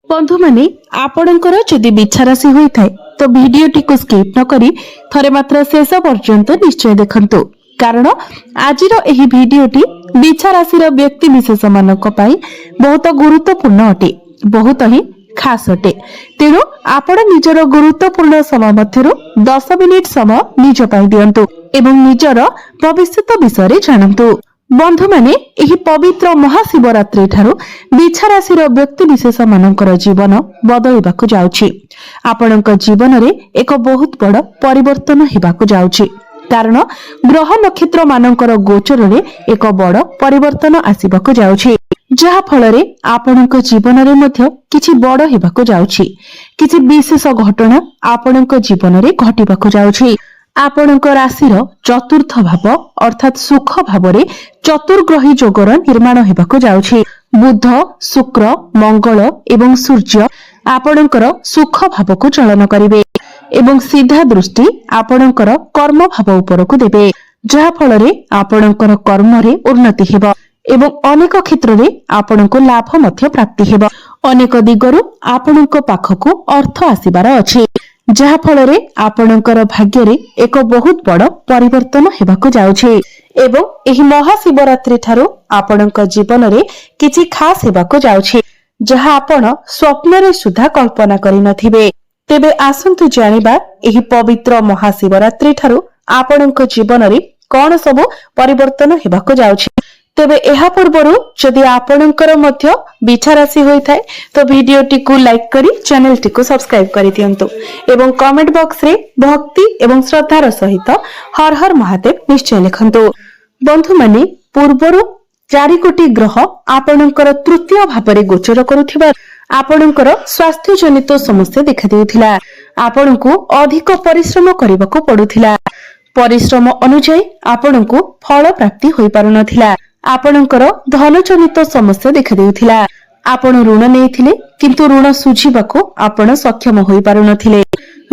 बंधु माने आपणकर जदि बिछा राशि होता है तो भिडियोटी को स्किप न करी थरे मात्र शेष पर्यंत निश्चय देखंतु कारण आज भिडियोटी बिछा राशि व्यक्ति विशेष मानक पई बहुत गुरुत्वपूर्ण अटे बहुत ही खास अटे। तेणु आपण निजर गुरुत्वपूर्ण समय मध्यरु 10 मिनिट समय निज पई दियंतु एवं निजर भविष्य विषय जानंतु। बंधु माने एही पवित्र महाशिवरात्रि ठारू बिछा राशिर व्यक्ति विशेष मानकर जीवन बदलिबाकु जाउछि। आपणक जीवन रे एक बहुत बड़ परिवर्तन हेबाकु जाउछि कारण ग्रह नक्षत्र मानकर गोचर रे एक बड़ परिवर्तन आसीबाकु जाउछि जहा फल रे आपणक जीवन रे मध्य किछि बड़ हेबाकु जाउछि। किछि विशेष घटना आपणक जीवन रे घटिबाकु जाउछि। आपणक राशिर चतुर्थ भाव अर्थात सुख भाव रे चतुर्ग्रही जोगर निर्माण हेबाकु जाउछि। बुध शुक्र मंगल एवं सूर्य आपणकर सुख भाव को चलन करिवे एवं सीधा दृष्टि आपणकर कर्म भाव उपरकु देबे जहा फल रे आपणकर कर्म रे उन्नति हेबो एवं अनेक क्षेत्र रे आपणको लाभ मध्य प्राप्ति हेबो। अनेक दिगरु आपणको पाखको अर्थ आसीबार अछि जहा फल रे आपणकर भाग्य रे एक बहुत बड़ परिवर्तन हेबाकु जाउछि एवं एही महाशिवरात्रि ठारू आपणक जीवन रे किछि खास हेबाकु जाउछि जहा आपण स्वप्न रे सुधा कल्पना करि नथिबे। तेबे आसंतु जानिबा एही पवित्र महाशिवरात्रि ठारू आपणक जीवन रे कोन सब परिवर्तन हेबाकु जाउछि। तेबे एहा पूर्वरु जदि आपणकर मध्य बिछा राशि होई थाए तो वीडियोटी को लाइक करी चैनल टी को सब्सक्राइब करि दियंतु एवं कमेंट बॉक्स रे भक्ति एवं श्रद्धार सहित हर हर महादेव निश्चय लिखंतु। बंधु माने पूर्वरु 4 कोटी ग्रह आपणकर तृतीय भाव रे गोचर करुथिबा आपणकर स्वास्थ्य जनित समस्या देखा देउथिला। आपणको अधिक परिश्रम करबाको पडुथिला। परिश्रम अनुसार आपणको फल प्राप्ति होई पारु नथिला। आपणकर धन जनित समस्या देखा देउथिला। आपण ऋण नेइथिले किंतु ऋण सुझिबाको आपण सक्षम होई पारु नथिले।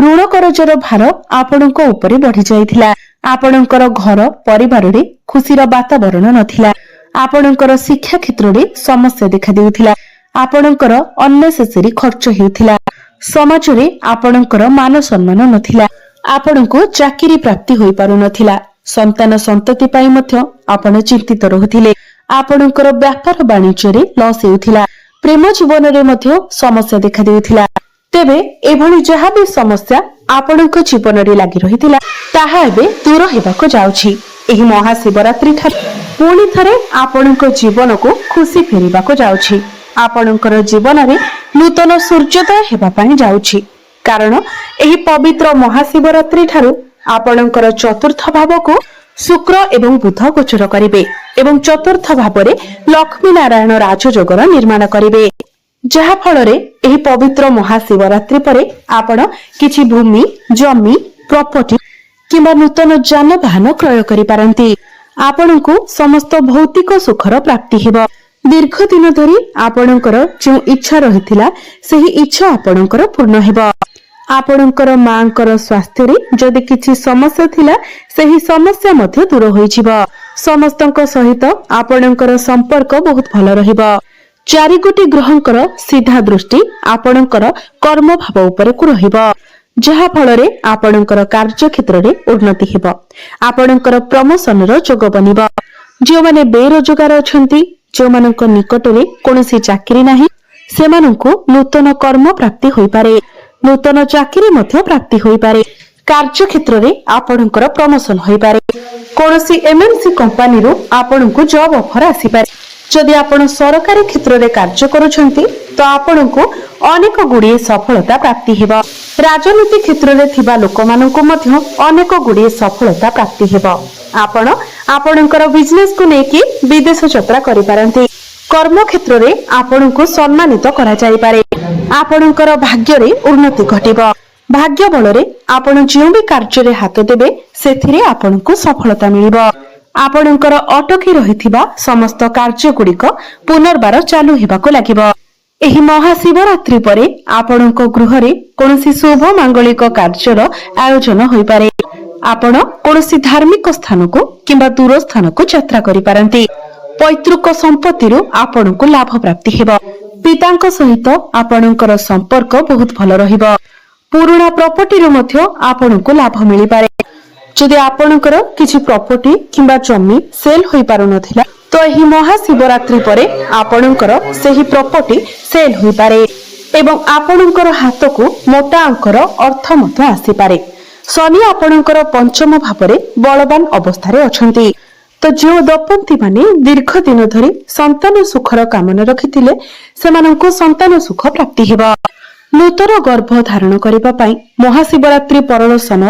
ऋण करजर भार आपणको ऊपर बढ़ी जाइथिला। आपणकर घर परिवार रे खुशीर वातावरण नथिला। आपणकर शिक्षा क्षेत्र रे समस्या देखा देउथिला। आपणकर अननेसेसरी खर्च हेउथिला। समाज रे आपणकर मान सम्मान नथिला। आपणको चाकरी प्राप्ति होई पारु नथिला। संतान संतति पाई मध्य आपण चिंतित रहुथिले। आपणकर व्यापार वाणिज्य रे लॉस हेउथिला। प्रेम जीवन रे मध्य समस्या देखा देउथिला। तेबे एभली जहा भी समस्या आपणक जीवन रे लागि रहिथिला ताहा एबे दूर हेबाको जाउछि। एही महाशिवरात्रि ठार पुणी थरे आपणक जीवन को खुशी फेरिबाको जाउछि। आपणकर जीवन रे नूतन सूर्योदय हेबा पाई जाउछि कारण एही पवित्र महाशिवरात्रि ठारू आपणकर चतुर्थ भाव को शुक्र एवं बुध गोचर करिवे एवं चतुर्थ भाव रे लक्ष्मी नारायण राजयोगर निर्माण करिवे जहा फल रे एही पवित्र महाशिवरात्रि परे आपण किछि भूमि जमी प्रॉपर्टी किंबा नूतन जानवाहन क्रय करि पारंती। आपणको समस्त भौतिक सुखर प्राप्ति हेबो। दीर्घ दिन धरी आपणकर जो इच्छा रहिथिला सेही इच्छा आपणकर पूर्ण हेबो। आपणकर मांकर स्वास्थ्य रे जदि किछि समस्या थिला सेही समस्या मध्ये दूर होई जिवो। समस्तक सहित आपणकर संपर्क बहुत भल रहिबो। 4 कोटी ग्रहंकर सीधा दृष्टि आपणकर कर्म भाव ऊपर को रहिबो जहा फल रे आपणकर कार्य क्षेत्र रे उन्नति हेबो। आपणकर प्रमोशन रो जोग बनिबो। जो माने बेरोजगार अछंती जो मानक निकट रे कोनोसी चाकरी नाही सेमानंको नूतन कर्म प्राप्ति होई पारे। नूतन चाकरी मध्ये प्राप्ति होई पारे। कार्य क्षेत्र रे आपणकर प्रमोशन होई पारे। कोनोसी एमएनसी कंपनी रो आपणको जॉब ऑफर आसी पारे। जदि आपण सरकारी क्षेत्र रे कार्य करूछंती तो आपणको अनेक गुड़िए सफलता प्राप्ति हेबो। राजनीति क्षेत्र रे थिबा लोकमानंको मध्ये अनेक गुड़िए सफलता प्राप्ति हेबो। आपण आपणकर बिजनेस को नेकी विदेश यात्रा करि पारंती। कर्म क्षेत्र रे आपणको सम्मानित करा जाई पारे। आपणकर भाग्य रे उन्नति घटिबो। भाग्य बल रे आपण जियो भी कार्य रे हाथ देबे सेथिरे आपणको सफलता मिलिबो। आपणकर अटकी रहिथिबा समस्त कार्य गुड़िक पुनर्बार चालू हेबाको लागिबो। एही महाशिवरात्रि परे आपणक गृह रे कोनोसी शुभ मांगलिक कार्यर आयोजन होई पारे। आपण कोनोसी धार्मिक स्थान को किंबा दूर स्थान को यात्रा करि पारंती। पैतृक संपत्ति रो आपणको लाभ प्राप्ति हेबो। पितांक सहित आपणकर संपर्क बहुत भल रहिबो। पुराना प्रॉपर्टी मध्य आपणको लाभ मिली पारे। जदि आपणकर किछि प्रॉपर्टी किंबा जमी सेल होई पारु नथिला तो एही महाशिवरात्रि परे आपणकर सेही प्रॉपर्टी सेल होई पारे एवं आपणकर हाथ को मोटा अंकर अर्थ मध्य आसी पारे। शनि आपणकर पंचम भावरे बलवान अवस्था अछंती। तो जो दंपति माने दीर्घ दिन धरी संतान सुखर कामना रखिथिले सेमानंको संतान सुख प्राप्ति हेबा। नूतन गर्भ धारण करिबा पई महाशिवरात्रि परदर्शन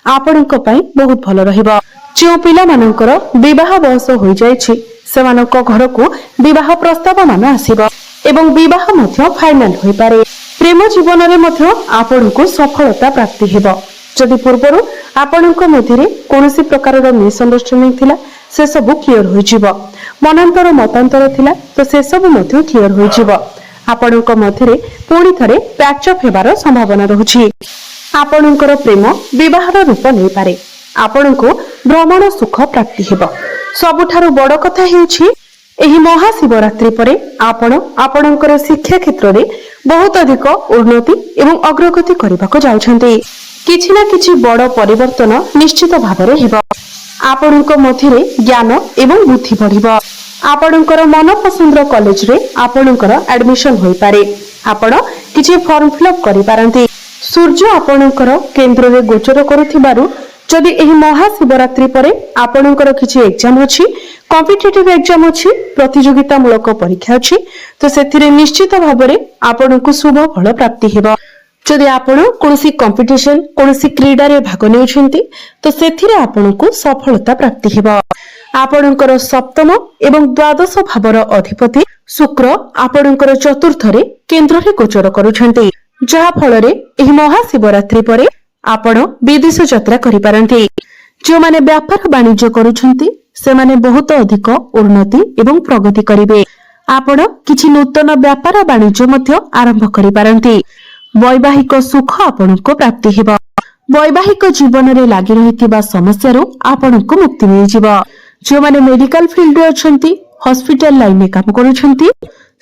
आपणक पई बहुत भल रहिबा। जो पिला मानकर विवाह बयस होई जायछि सेमानक घर को विवाह प्रस्ताव मान आसीबा एवं विवाह मध्य फाइनल होई पारे। प्रेम जीवन रे मध्य आपणको सफलता प्राप्ति हेबा। जदि पूर्वरु आपणक मध्यरे कोनोसी प्रकारर मिसअंडरस्टैंडिंग थिला से सब क्लियर होई जिवो। मनांतर मतांतर थिला तो से सब मध्य क्लियर होई जिवो। आपणक मध्यरे पुणी थरे पैचअप हेबार संभावना रहुछि। आपणकर प्रेम विवाहर रूप नै पारे। आपणको भ्रमण सुख प्राप्ति हेबो। सबुठारु बड़ कथा हेउछि एही महाशिवरात्रि परे आपण आपणकर शिक्षा क्षेत्र रे बहुत अधिक उन्नति एवं अग्रगति करबाको जाउछन्ते। किछि ना किछि बड़ परिवर्तन निश्चित भाबरे हेबो। आपणक मध्यरे ज्ञान एवं बुद्धि बढ़िबो। आपणकर मन पसंदर कॉलेज रे आपणकर एडमिशन होई पारे। आपण किछि फॉर्म फिलअप करि पारंती। सूर्य आपणकर केंद्र रे गोचर करूथिबारु जदि एही महाशिवरात्रि परे आपणकर किछि एग्जाम अछि, कॉम्पिटिटिव एग्जाम अछि, प्रतियोगिता मूलक परीक्षा अछि तो सेथिरे निश्चित भाबरे आपणको शुभ फल प्राप्ति हेबा। जदि आपण कोनोसी कंपिटिशन कोनोसी क्रीडा रे भाग नेउछन्ती तो सेथिरे आपणको सफलता प्राप्ति हेबा। आपणकर सप्तम एवं द्वादश भावर अधिपति शुक्र आपणकर चतुर्थ रे केंद्र रे गोचर करूछन्ती जहा फल रे एही महाशिवरात्रि परे आपण विदेश यात्रा करि पारंती। जो माने व्यापार वाणिज्य करूछन्ती से माने बहुत अधिक उन्नति एवं प्रगति करिवे। आपण किछि नूतन व्यापार वाणिज्य मध्य आरंभ करि पारंती। वैवाहिक सुख आपणको प्राप्ति हेबा। वैवाहिक जीवन रे लागि रहितिबा समस्या रो आपणको मुक्ति मिलि जिवो। जो माने मेडिकल फील्ड रे अछंती, हॉस्पिटल लाइन में काम करूछंती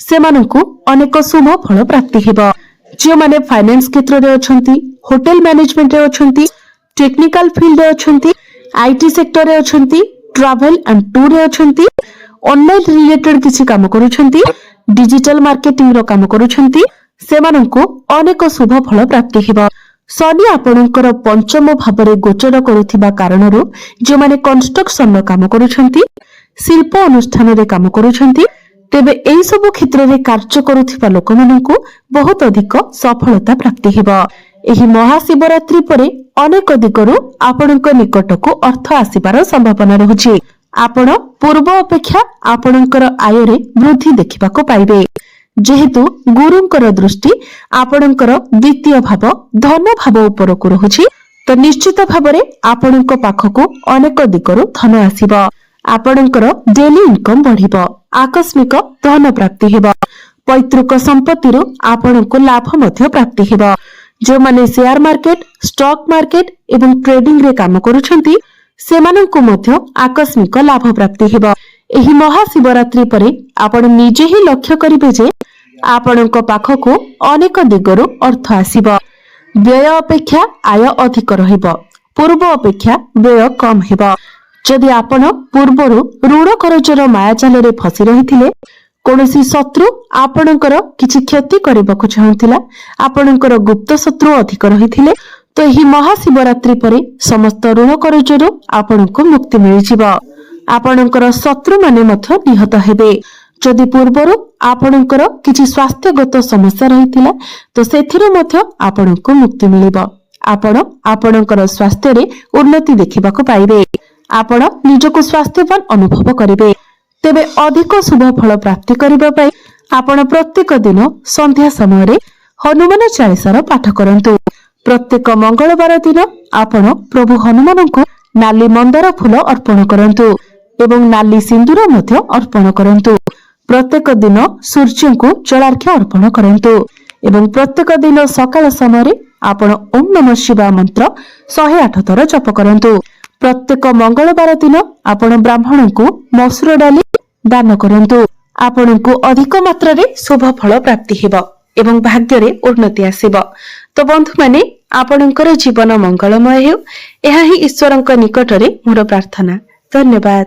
सेमानंकु अनेक शुभ फल प्राप्ति हेबा। जो माने फाइनेंस क्षेत्र रे अछंती, होटल मैनेजमेंट रे अछंती, टेक्निकल फील्ड रे अछंती, आईटी सेक्टर रे अछंती, ट्रैवल एंड टूर रे अछंती, ऑनलाइन रिलेटेड किछि काम करूछंती, डिजिटल मार्केटिंग रो काम करूछंती सेमानंकु अनेक शुभ फल प्राप्ति हेबा। शनि आपणकर पंचम भावरे गोचर करुथिबा कारणरू जो माने कंस्ट्रक्शन रो काम करूछंती, शिल्प अनुष्ठान रे काम करूछंती तेबे एई सब क्षेत्र रे कार्य करुथिबा लोकमानंकु बहुत अधिक सफलता प्राप्ति हेबा। एही महाशिवरात्रि परे अनेक दिगरु आपणक निकटको अर्थ आसीबार संभावना रहुछि। आपण पूर्व अपेक्षा आपणकर आय रे वृद्धि देखिबाको पाइबे। जेहेतु गुरुंकर दृष्टि आपणकर द्वितीय भाव धन भाव उपरकु रहुछि तो निश्चित भावरे आपणक पाखको अनेक दिगरु धन आसीबो। आपणकर डेली इनकम बढ़िबो। आकस्मिक धन प्राप्ति हेबो। पैतृक संपत्ति रु आपणको लाभ मध्य प्राप्ति हेबो। जो माने शेयर मार्केट, स्टॉक मार्केट एवं ट्रेडिंग रे काम करूछंती सेमानंकु मध्य आकस्मिक लाभ प्राप्ति हेबो। एही महाशिवरात्रि परे आपण निजे ही लक्ष्य करिवे जे आपणक पाखको अनेक दिगरु अर्थ आसीबो। व्यय अपेक्षा आय अधिक रहिबो। पूर्व अपेक्षा व्यय कम हेबो। जदि आपण पूर्वरु ऋण करजर मायाजाल रे फसी रहिथिले कोनोसी शत्रु आपणकर किछि क्षति करबाको चाहुथिला, आपणकर गुप्त शत्रु अधिक रहिथिले तो एही महाशिवरात्रि परे समस्त ऋण करजरु आपणको मुक्ति मिलि जिवो। आपणकर शत्रु माने मध्य निहत हेबे। जदि पूर्वरु आपणकर किछि स्वास्थ्यगत समस्या रहिथिला तो सेथिरु मध्य आपणको मुक्ति मिलिबो। आपण आपणकर स्वास्थ्य रे उन्नति देखिबाको पाइबे। आपण निजको स्वास्थ्यवान अनुभव करिवे। तेबे अधिक शुभ फल प्राप्ति करिबा पई आपण प्रत्येक दिन संध्या समय रे हनुमान चालीसार पाठ करंतु। प्रत्येक मंगलवार दिन आपण प्रभु हनुमानंकु नाली मंदार फूल अर्पण करंतु एवं नाली सिंदूर मध्य अर्पण करंतु। प्रत्येक दिन सूर्यंकु जलार्घ्य अर्पण करंतु एवं प्रत्येक दिन सकाळ समय रे आपण ओम नमः शिवाय मंत्र 108 थर जप करंतु। प्रत्येक मंगलवार दिन आपण ब्राह्मणंकु मसूर डाली दान करंतु। ଆପଣଙ୍କୁ ଅଧିକ ମାତ୍ରାରେ ଶୁଭ ଫଳ ପ୍ରାପ୍ତି ହେବ ଏବଂ ଭାଗ୍ୟରେ ଉନ୍ନତି ଆସିବ। ତ ବନ୍ଧୁମାନେ, ଆପଣଙ୍କର ଜୀବନ ମଙ୍ଗଳମୟ ହେଉ, ଏହା ହିଁ ଈଶ୍ୱରଙ୍କ ନିକଟରେ ମୋର ପ୍ରାର୍ଥନା। ଧନ୍ୟବାଦ।